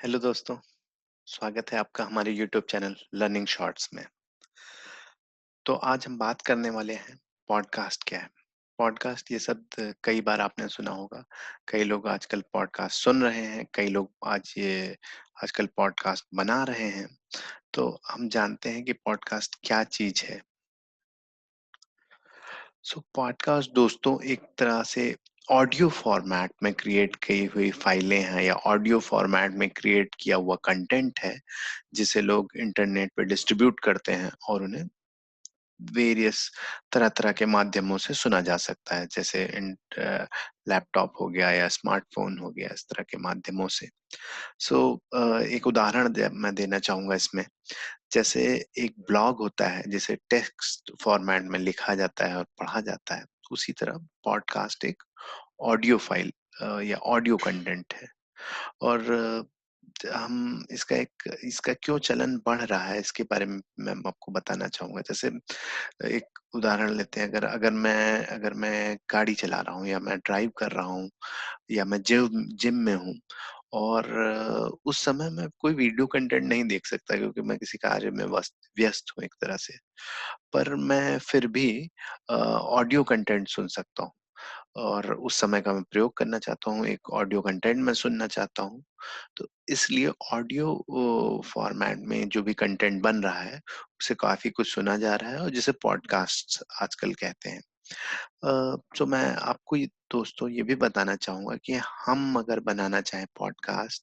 Hello दोस्तों, स्वागत है आपका हमारे यूट्यूब चैनल लर्निंग शॉर्ट्स में। तो आज हम बात करने वाले हैं पॉडकास्ट क्या है। पॉडकास्ट ये शब्द कई बार आपने सुना होगा। कई लोग आजकल पॉडकास्ट सुन रहे हैं, कई लोग आजकल पॉडकास्ट बना रहे हैं। तो हम जानते हैं कि पॉडकास्ट क्या चीज़ है। पॉडकास्ट दोस्तों एक तरह से ऑडियो फॉर्मेट में क्रिएट की हुई फाइलें हैं या ऑडियो फॉर्मेट में क्रिएट किया हुआ कंटेंट है, जिसे लोग इंटरनेट पे डिस्ट्रीब्यूट करते हैं और उन्हें वेरियस तरह-तरह के माध्यमों से सुना जा सकता है, जैसे लैपटॉप हो गया या स्मार्टफ़ोन हो गया, इस तरह के माध्यमों से। एक उदाहरण मैं देना चाहूँगा इसमें। जैसे एक ब्लॉग होता है, जिसे टेक्स्ट फॉर्मेट में लिखा जाता है और पढ़ा जाता है, उसी तरह पॉडकास्ट एक ऑडियो फाइल या ऑडियो कंटेंट है। और हम इसका क्यों चलन बढ़ रहा है, इसके बारे में मैं आपको बताना चाहूँगा। जैसे एक उदाहरण लेते हैं, अगर मैं गाड़ी चला रहा हूँ या मैं ड्राइव कर रहा हूँ या मैं जिम में हूँ और उस समय मैं कोई वीडियो कंटेंट नहीं देख सकता, क्योंकि मैं किसी कार्य में व्यस्त हूँ एक तरह से। पर मैं फिर भी ऑडियो कंटेंट सुन सकता हूँ और उस समय का मैं प्रयोग करना चाहता हूँ, एक ऑडियो कंटेंट मैं सुनना चाहता हूँ। तो इसलिए ऑडियो फॉर्मेट में जो भी कंटेंट बन रहा है, उसे काफ़ी कुछ सुना जा रहा है और जिसे पॉडकास्ट आजकल कहते हैं। तो मैं आपको ये दोस्तों ये भी बताना चाहूँगा कि हम अगर बनाना चाहें पॉडकास्ट,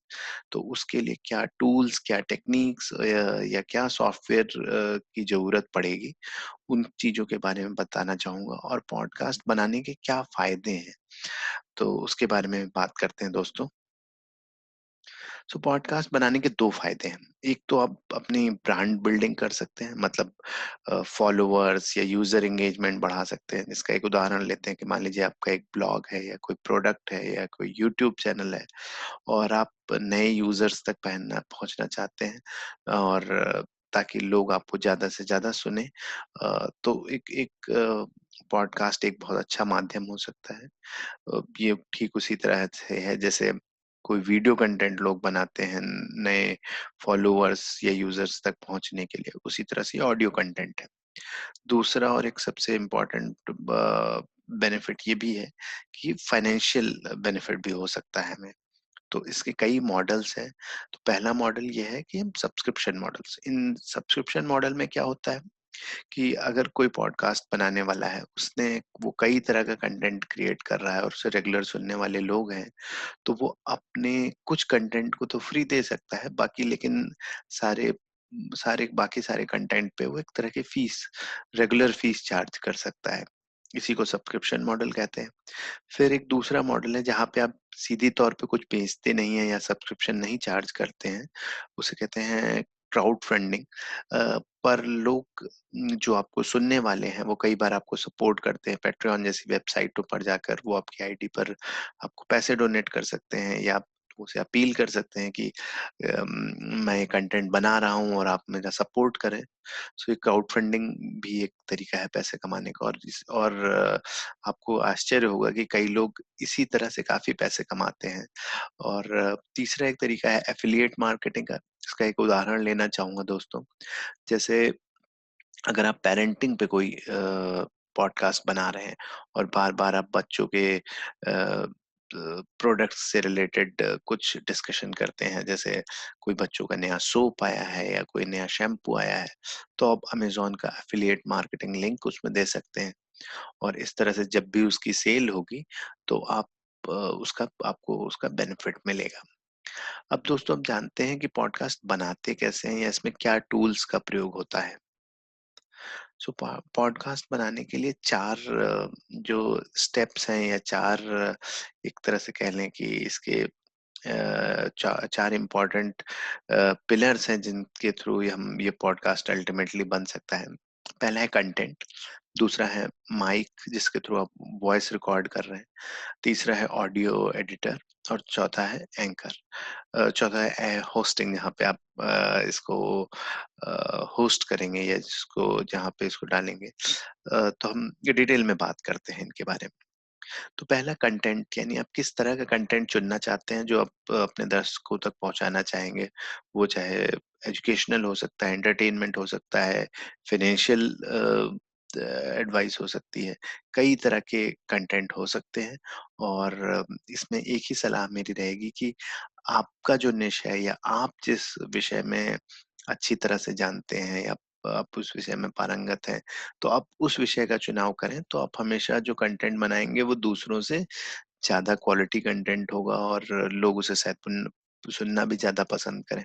तो उसके लिए क्या टूल्स, क्या टेक्निक्स या क्या सॉफ्टवेयर की ज़रूरत पड़ेगी, उन चीज़ों के बारे में बताना चाहूँगा और पॉडकास्ट बनाने के क्या फ़ायदे हैं, तो उसके बारे में बात करते हैं दोस्तों। पॉडकास्ट बनाने के 2 फ़ायदे हैं। एक तो आप अपनी ब्रांड बिल्डिंग कर सकते हैं, मतलब फॉलोवर्स या यूज़र एंगेजमेंट बढ़ा सकते हैं। इसका एक उदाहरण लेते हैं कि मान लीजिए आपका एक ब्लॉग है या कोई प्रोडक्ट है या कोई यूट्यूब चैनल है और आप नए यूज़र्स तक पहुँचना चाहते हैं और ताकि लोग आपको ज़्यादा से ज़्यादा सुनें। तो पॉडकास्ट एक बहुत अच्छा माध्यम हो सकता है। ये ठीक उसी तरह से है जैसे कोई वीडियो कंटेंट लोग बनाते हैं नए फॉलोअर्स या यूजर्स तक पहुंचने के लिए, उसी तरह से ऑडियो कंटेंट है। दूसरा और एक सबसे इम्पोर्टेंट बेनिफिट ये भी है कि फाइनेंशियल बेनिफिट भी हो सकता है हमें। तो इसके कई मॉडल्स हैं। तो पहला मॉडल ये है कि हम सब्सक्रिप्शन मॉडल्स, इन सब्सक्रिप्शन मॉडल में क्या होता है कि अगर कोई पॉडकास्ट बनाने वाला है, वो कई तरह का कंटेंट क्रिएट कर रहा है और उसे रेगुलर सुनने वाले लोग हैं, तो वो अपने कुछ कंटेंट को तो फ्री दे सकता है, बाकी लेकिन सारे सारे बाकी सारे कंटेंट पे वो एक तरह की रेगुलर फीस चार्ज कर सकता है। इसी को सब्सक्रिप्शन मॉडल कहते हैं। फिर एक दूसरा मॉडल है जहाँ पे आप सीधे तौर पे कुछ बेचते नहीं हैं या सब्सक्रिप्शन नहीं चार्ज करते हैं। उसे कहते हैं क्राउड फंडिंग। पर लोग जो आपको सुनने वाले हैं, वो कई बार आपको सपोर्ट करते हैं। पैट्रियन जैसी वेबसाइटों पर जाकर वो आपकी आईडी पर आपको पैसे डोनेट कर सकते हैं या आप उसे अपील कर सकते हैं कि मैं ये कंटेंट बना रहा हूँ और आप मेरा सपोर्ट करें। ये क्राउड फंडिंग भी एक तरीका है पैसे कमाने का। आपको आश्चर्य होगा कि कई लोग इसी तरह से काफ़ी पैसे कमाते हैं। और तीसरा एक तरीका है एफ़िलिएट मार्केटिंग का। इसका एक उदाहरण लेना चाहूँगा दोस्तों। जैसे अगर आप पेरेंटिंग पे कोई पॉडकास्ट बना रहे हैं और बार-बार आप बच्चों के प्रोडक्ट्स से रिलेटेड कुछ डिस्कशन करते हैं, जैसे कोई बच्चों का नया सोप आया है या कोई नया शैम्पू आया है, तो आप अमेज़न का एफ़िलिएट मार्केटिंग लिंक उसमें दे सकते हैं और इस तरह से जब भी उसकी सेल होगी, तो आपको उसका बेनिफिट मिलेगा। अब दोस्तों आप जानते हैं कि पॉडकास्ट बनाते कैसे हैं या इसमें क्या टूल्स का प्रयोग होता है। पॉडकास्ट बनाने के लिए 4 जो स्टेप्स हैं या 4 एक तरह से कह लें कि इसके 4 इम्पोर्टेंट पिलर्स हैं जिनके थ्रू ये पॉडकास्ट अल्टीमेटली बन सकता है। पहला है कंटेंट, दूसरा है माइक जिसके थ्रू आप वॉइस रिकॉर्ड कर रहे हैं, तीसरा है ऑडियो एडिटर और चौथा है एंकर। चौथा है होस्टिंग, जहाँ पे आप इसको होस्ट करेंगे या जिसको जहाँ पे इसको डालेंगे। तो हम ये डिटेल में बात करते हैं इनके बारे में। तो पहला कंटेंट यानी आप किस तरह का कंटेंट चुनना चाहते हैं जो आप अपने दर्शकों तक पहुंचाना चाहेंगे। वो चाहे एजुकेशनल हो सकता है, एंटरटेनमेंट हो सकता है, फाइनेंशियल एडवाइस हो सकती है। कई तरह के कंटेंट हो सकते हैं और इसमें एक ही सलाह मेरी रहेगी कि आपका जो निश है या आप जिस विषय में अच्छी तरह से जानते हैं या आप उस विषय में पारंगत हैं, तो आप उस विषय का चुनाव करें, तो आप हमेशा जो कंटेंट बनाएँगे वो दूसरों से ज़्यादा क्वालिटी कंटेंट होगा और लोग उसे शायद सुनना भी ज़्यादा पसंद करें।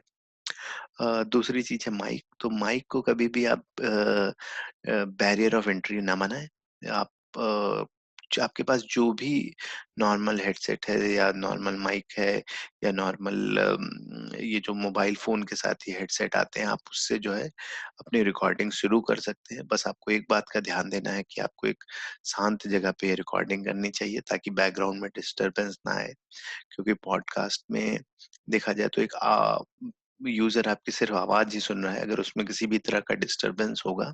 दूसरी चीज़ है माइक, तो माइक को कभी भी आप बैरियर ऑफ एंट्री ना बनाएँ। आप आपके पास जो भी नॉर्मल हेडसेट है या नॉर्मल माइक है या नॉर्मल ये जो मोबाइल फ़ोन के साथ ये हेडसेट आते हैं, आप उससे जो है अपनी रिकॉर्डिंग शुरू कर सकते हैं। बस आपको एक बात का ध्यान देना है कि आपको एक शांत जगह पे रिकॉर्डिंग करनी चाहिए ताकि बैकग्राउंड में डिस्टर्बेंस ना आए। क्योंकि पॉडकास्ट में देखा जाए तो एक यूज़र आपकी सिर्फ़ आवाज़ ही सुन रहा है, अगर उसमें किसी भी तरह का डिस्टर्बेंस होगा,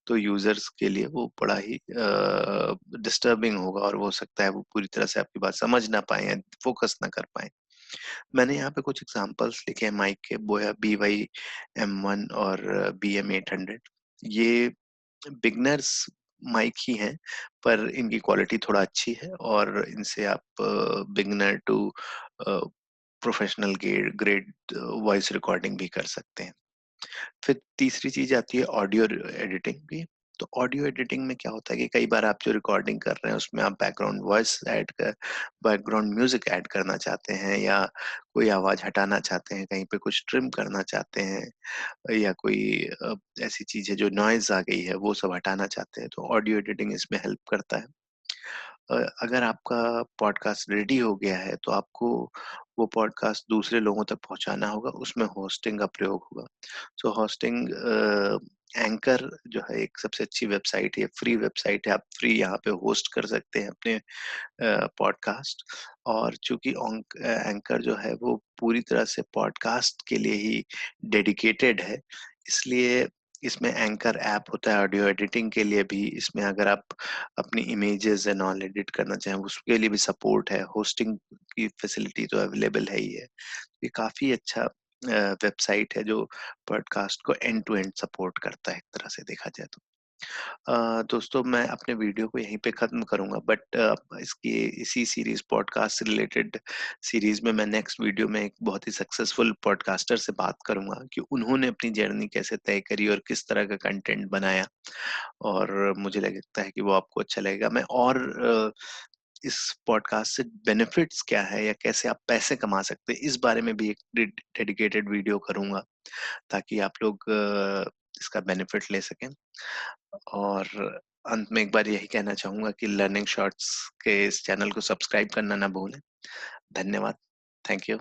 तो यूज़र्स के लिए वो बड़ा ही डिस्टर्बिंग होगा और हो सकता है वो पूरी तरह से आपकी बात समझ ना पाएँ या फ़ोकस ना कर पाएँ। मैंने यहाँ पे कुछ एग्ज़ाम्पल्स लिखे हैं माइक के, वो है BY-M1 और BM-800। ये बिगिनर्स माइक ही हैं, पर इनकी क्वालिटी थोड़ा अच्छी है और इनसे आप beginner to a, professional grade voice recording भी कर सकते हैं। फिर तीसरी चीज़ आती है ऑडियो एडिटिंग की। तो ऑडियो एडिटिंग में क्या होता है कि कई बार आप जो रिकॉर्डिंग कर रहे हैं उसमें आप बैकग्राउंड म्यूजिक ऐड करना चाहते हैं या कोई आवाज़ हटाना चाहते हैं, कहीं पे कुछ ट्रिम करना चाहते हैं या कोई ऐसी चीज़ है जो नॉइज़ आ गई है वो सब हटाना चाहते हैं, तो ऑडियो एडिटिंग इसमें हेल्प करता है। अगर आपका पॉडकास्ट रेडी हो गया है तो आपको वो पॉडकास्ट दूसरे लोगों तक पहुँचाना होगा, उसमें होस्टिंग का प्रयोग होगा। सो होस्टिंग एंकर जो है एक सबसे अच्छी वेबसाइट है, फ्री वेबसाइट है, आप फ्री यहाँ पे होस्ट कर सकते हैं अपने पॉडकास्ट। और चूँकि एंकर जो है वो पूरी तरह से पॉडकास्ट के लिए ही डेडिकेटेड है, इसलिए इसमें एंकर ऐप होता है ऑडियो एडिटिंग के लिए भी। इसमें अगर आप अपनी इमेजेस एंड ऑल एडिट करना चाहें, उसके लिए भी सपोर्ट है, होस्टिंग की फैसिलिटी तो अवेलेबल है ही है। ये काफ़ी अच्छा वेबसाइट है जो पॉडकास्ट को एंड टू एंड सपोर्ट करता है एक तरह से देखा जाए तो। दोस्तों मैं अपने वीडियो को यहीं पे ख़त्म करूँगा, बट इसकी इसी सीरीज़ पॉडकास्ट से रिलेटेड सीरीज़ में मैं नेक्स्ट वीडियो में एक बहुत ही सक्सेसफुल पॉडकास्टर से बात करूँगा कि उन्होंने अपनी जर्नी कैसे तय करी और किस तरह का कंटेंट बनाया, और मुझे लगता है कि वो आपको अच्छा लगेगा। मैं और इस पॉडकास्ट से बेनिफिट्स क्या है या कैसे आप पैसे कमा सकते हैं, इस बारे में भी एक डेडिकेटेड वीडियो करूँगा ताकि आप लोग इसका बेनिफिट ले सकें। और अंत में एक बार यही कहना चाहूँगा कि लर्निंग शॉर्ट्स के इस चैनल को सब्सक्राइब करना ना भूलें। धन्यवाद। Thank you.